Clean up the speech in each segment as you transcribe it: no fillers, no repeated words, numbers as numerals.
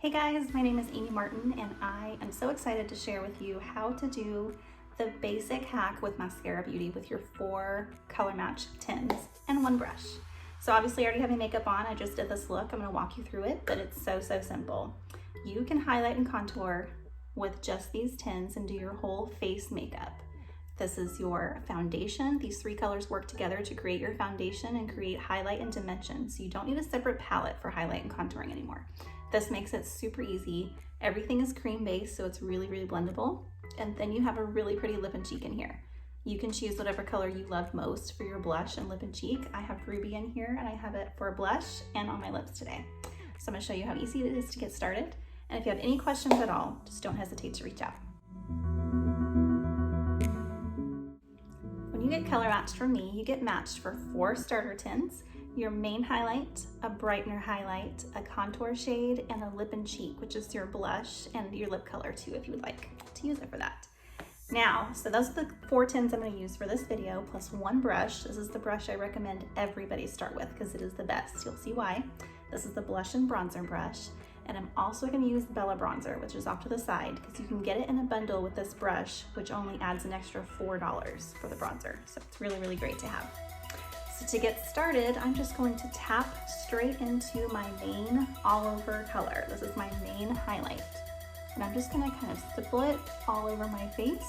Hey guys, my name is Amy Martin and I am so excited to share with you how to do the basic hack with Maskcara Beauty with your 4 color match tins and 1 brush. So obviously I already have my makeup on, I just did this look, I'm going to walk you through it, but it's so simple. You can highlight and contour with just these tins and do your whole face makeup. This is your foundation. These 3 colors work together to create your foundation and create highlight and dimension. So you don't need a separate palette for highlight and contouring anymore. This makes it super easy. Everything is cream based, so it's really blendable. And then you have a really pretty lip and cheek in here. You can choose whatever color you love most for your blush and lip and cheek. I have Ruby in here and I have it for a blush and on my lips today. So I'm gonna show you how easy it is to get started. And if you have any questions at all, just don't hesitate to reach out. When you get color matched from me, you get matched for 4 starter tints, your main highlight, a brightener highlight, a contour shade, and a lip and cheek, which is your blush and your lip color too, if you would like to use it for that. Now, so those are the 4 tints I'm gonna use for this video, plus 1 brush. This is the brush I recommend everybody start with because it is the best. You'll see why. This is the blush and bronzer brush. And I'm also gonna use Bella bronzer, which is off to the side, because you can get it in a bundle with this brush, which only adds an extra $4 for the bronzer. So it's really great to have. So to get started, I'm just going to tap straight into my main all over color. This is my main highlight. And I'm just gonna kind of stipple it all over my face.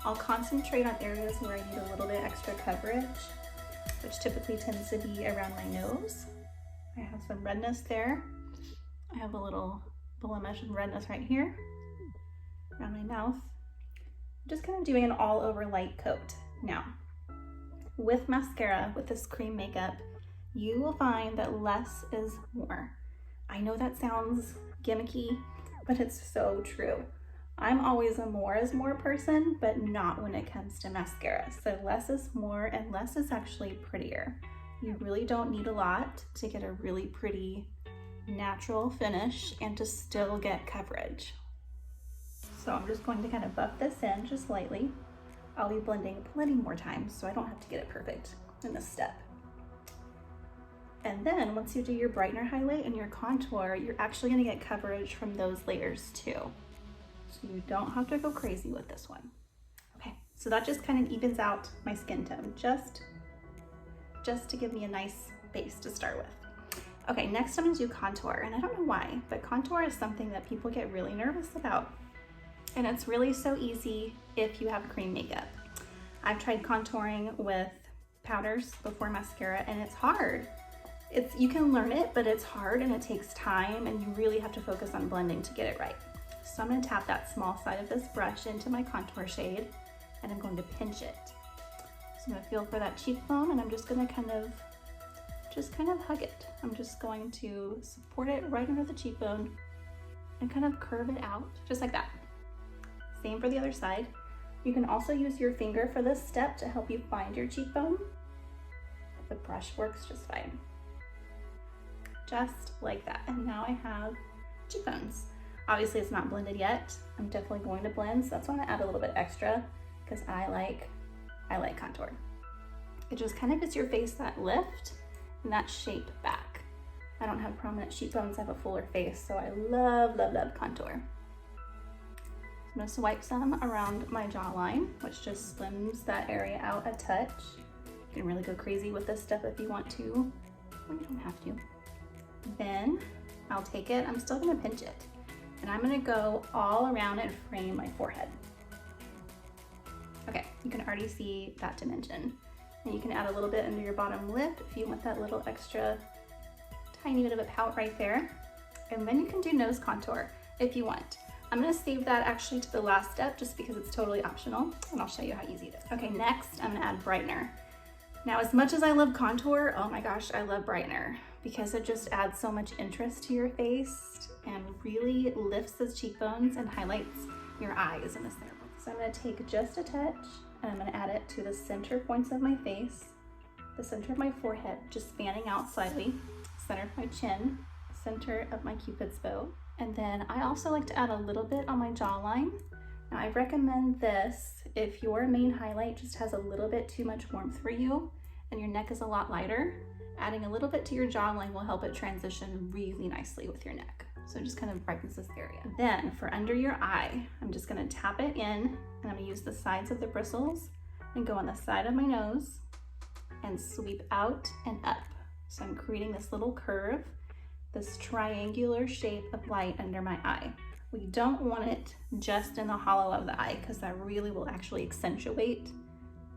I'll concentrate on areas where I need a little bit extra coverage, which typically tends to be around my nose. I have some redness there. I have a little blemish of redness right here around my mouth. I'm just kind of doing an all over light coat. Now, with mascara, with this cream makeup, you will find that less is more. I know that sounds gimmicky, but it's so true. I'm always a more is more person, but not when it comes to mascara. So less is more and less is actually prettier. You really don't need a lot to get a really pretty natural finish and to still get coverage. So I'm just going to kind of buff this in just lightly. I'll be blending plenty more times so I don't have to get it perfect in this step. And then once you do your brightener highlight and your contour, you're actually going to get coverage from those layers too. So you don't have to go crazy with this one. Okay, so that just kind of evens out my skin tone just to give me a nice base to start with. Okay, next I'm gonna do contour, and I don't know why, but contour is something that people get really nervous about. And it's really so easy if you have cream makeup. I've tried contouring with powders before mascara, and it's hard. You can learn it, but it's hard and it takes time, and you really have to focus on blending to get it right. So I'm gonna tap that small side of this brush into my contour shade, and I'm going to pinch it. So I'm gonna feel for that cheekbone, and I'm just gonna kind of hug it. I'm just going to support it right under the cheekbone and kind of curve it out, just like that. Same for the other side. You can also use your finger for this step to help you find your cheekbone. The brush works just fine. Just like that. And now I have cheekbones. Obviously it's not blended yet. I'm definitely going to blend, so that's why I'm gonna add a little bit extra because I like contour. It just kind of gives your face that lift and that shape back. I don't have prominent cheekbones, I have a fuller face, so I love contour. I'm gonna swipe some around my jawline, which just slims that area out a touch. You can really go crazy with this step if you want to, or you don't have to. Then I'll take it, I'm still gonna pinch it, and I'm gonna go all around and frame my forehead. Okay, you can already see that dimension. And you can add a little bit under your bottom lip if you want that little extra tiny bit of a pout right there. And then you can do nose contour if you want. I'm gonna save that actually to the last step just because it's totally optional, and I'll show you how easy it is. Okay, next I'm gonna add brightener. Now, as much as I love contour, oh my gosh, I love brightener because it just adds so much interest to your face and really lifts those cheekbones and highlights your eyes in the center. So I'm gonna take just a touch and I'm gonna add it to the center points of my face, the center of my forehead, just fanning out slightly, center of my chin, center of my cupid's bow. And then I also like to add a little bit on my jawline. Now I recommend this if your main highlight just has a little bit too much warmth for you and your neck is a lot lighter. Adding a little bit to your jawline will help it transition really nicely with your neck. So it just kind of brightens this area. Then for under your eye, I'm just gonna tap it in, and I'm gonna use the sides of the bristles and go on the side of my nose and sweep out and up. So I'm creating this little curve, this triangular shape of light under my eye. We don't want it just in the hollow of the eye because that really will actually accentuate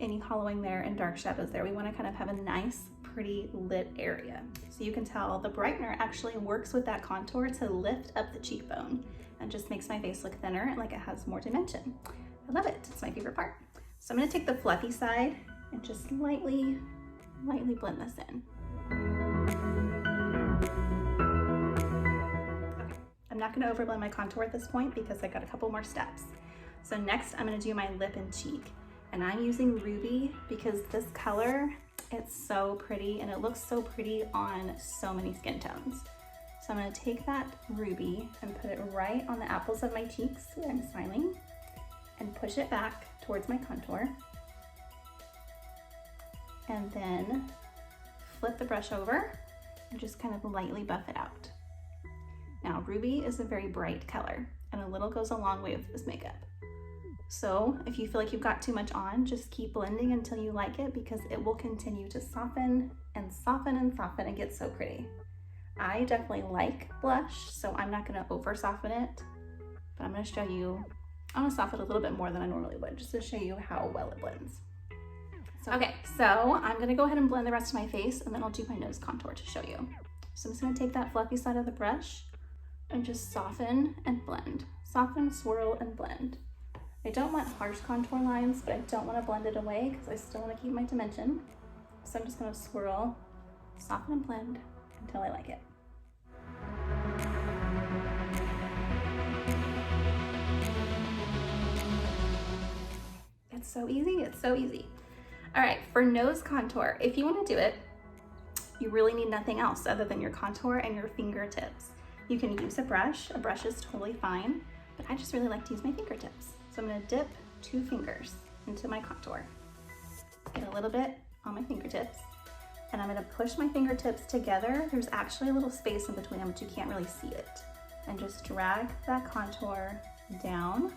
any hollowing there and dark shadows there. We want to kind of have a nice, pretty lit area. So you can tell the brightener actually works with that contour to lift up the cheekbone and just makes my face look thinner and like it has more dimension. I love it. It's my favorite part. So I'm going to take the fluffy side and just lightly blend this in. Okay. I'm not going to overblend my contour at this point because I got a couple more steps. So next I'm going to do my lip and cheek. And I'm using Ruby because this color, it's so pretty and it looks so pretty on so many skin tones. So I'm going to take that Ruby and put it right on the apples of my cheeks where I'm smiling and push it back towards my contour. And then flip the brush over and just kind of lightly buff it out. Now, Ruby is a very bright color and a little goes a long way with this makeup. So if you feel like you've got too much on, just keep blending until you like it because it will continue to soften and soften and soften and get so pretty. I definitely like blush, so I'm not gonna over soften it, but I'm gonna show you, I'm gonna soften it a little bit more than I normally would just to show you how well it blends. Okay, so I'm gonna go ahead and blend the rest of my face and then I'll do my nose contour to show you. So I'm just gonna take that fluffy side of the brush and just soften and blend. Soften, swirl, and blend. I don't want harsh contour lines, but I don't want to blend it away because I still want to keep my dimension. So I'm just going to swirl, soften, and blend until I like it. It's so easy, it's so easy. All right, for nose contour, if you want to do it, you really need nothing else other than your contour and your fingertips. You can use a brush is totally fine, but I just really like to use my fingertips. So I'm gonna dip 2 fingers into my contour, get a little bit on my fingertips, and I'm gonna push my fingertips together. There's actually a little space in between them, but you can't really see it. And just drag that contour down,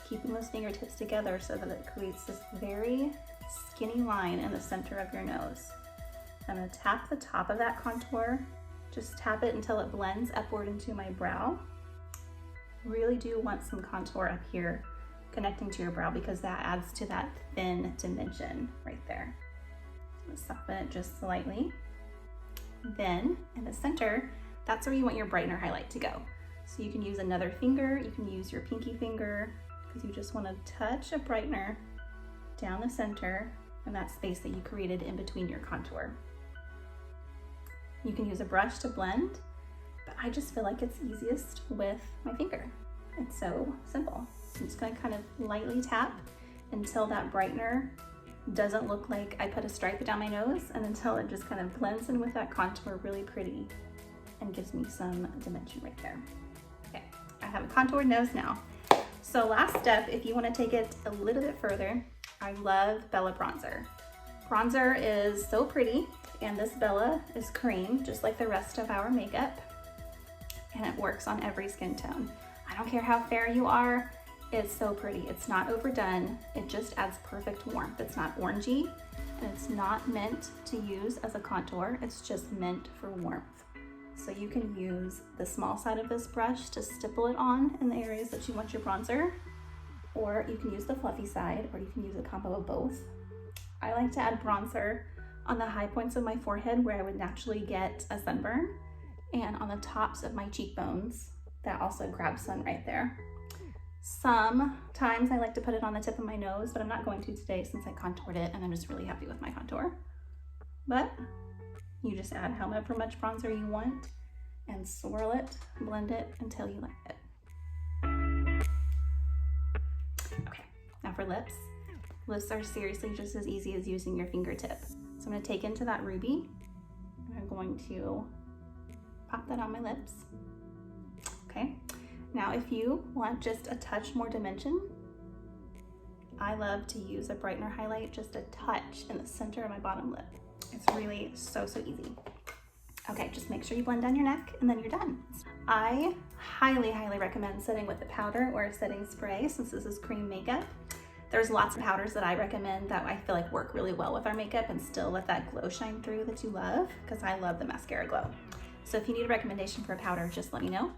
keeping those fingertips together so that it creates this very skinny line in the center of your nose. I'm gonna tap the top of that contour, just tap it until it blends upward into my brow. Really do want some contour up here connecting to your brow because that adds to that thin dimension right there. So soften it just slightly. Then in the center, that's where you want your brightener highlight to go. So you can use another finger, you can use your pinky finger because you just want to touch a brightener down the center in that space that you created in between your contour. You can use a brush to blend, but I just feel like it's easiest with my finger. It's so simple. I'm just gonna kind of lightly tap until that brightener doesn't look like I put a stripe down my nose and until it just kind of blends in with that contour really pretty and gives me some dimension right there. Okay, I have a contoured nose now. So last step, if you wanna take it a little bit further, I love Bella bronzer. Bronzer is so pretty, and this Bella is cream, just like the rest of our makeup, and it works on every skin tone. I don't care how fair you are, it's so pretty. It's not overdone, it just adds perfect warmth. It's not orangey, and it's not meant to use as a contour, it's just meant for warmth. So you can use the small side of this brush to stipple it on in the areas that you want your bronzer, or you can use the fluffy side, or you can use a combo of both. I like to add bronzer on the high points of my forehead where I would naturally get a sunburn, and on the tops of my cheekbones that also grab sun right there. Sometimes I like to put it on the tip of my nose, but I'm not going to today since I contoured it and I'm just really happy with my contour. But you just add however much bronzer you want and swirl it, blend it until you like it. Okay, now for lips. Lips are seriously just as easy as using your fingertip. So I'm gonna take into that Ruby and I'm going to pop that on my lips. Okay, now if you want just a touch more dimension, I love to use a brightener highlight just a touch in the center of my bottom lip. It's really so easy. Okay, just make sure you blend down your neck and then you're done. I highly, highly recommend setting with a powder or a setting spray since this is cream makeup. There's lots of powders that I recommend that I feel like work really well with our makeup and still let that glow shine through that you love, because I love the mascara glow. So if you need a recommendation for a powder, just let me know.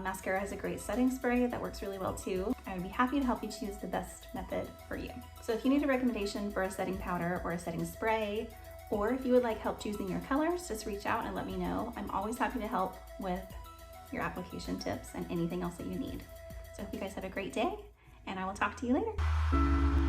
Mascara has a great setting spray that works really well too. I would be happy to help you choose the best method for you. So if you need a recommendation for a setting powder or a setting spray, or if you would like help choosing your colors, just reach out and let me know. I'm always happy to help with your application tips and anything else that you need. So I hope you guys have a great day, and I will talk to you later.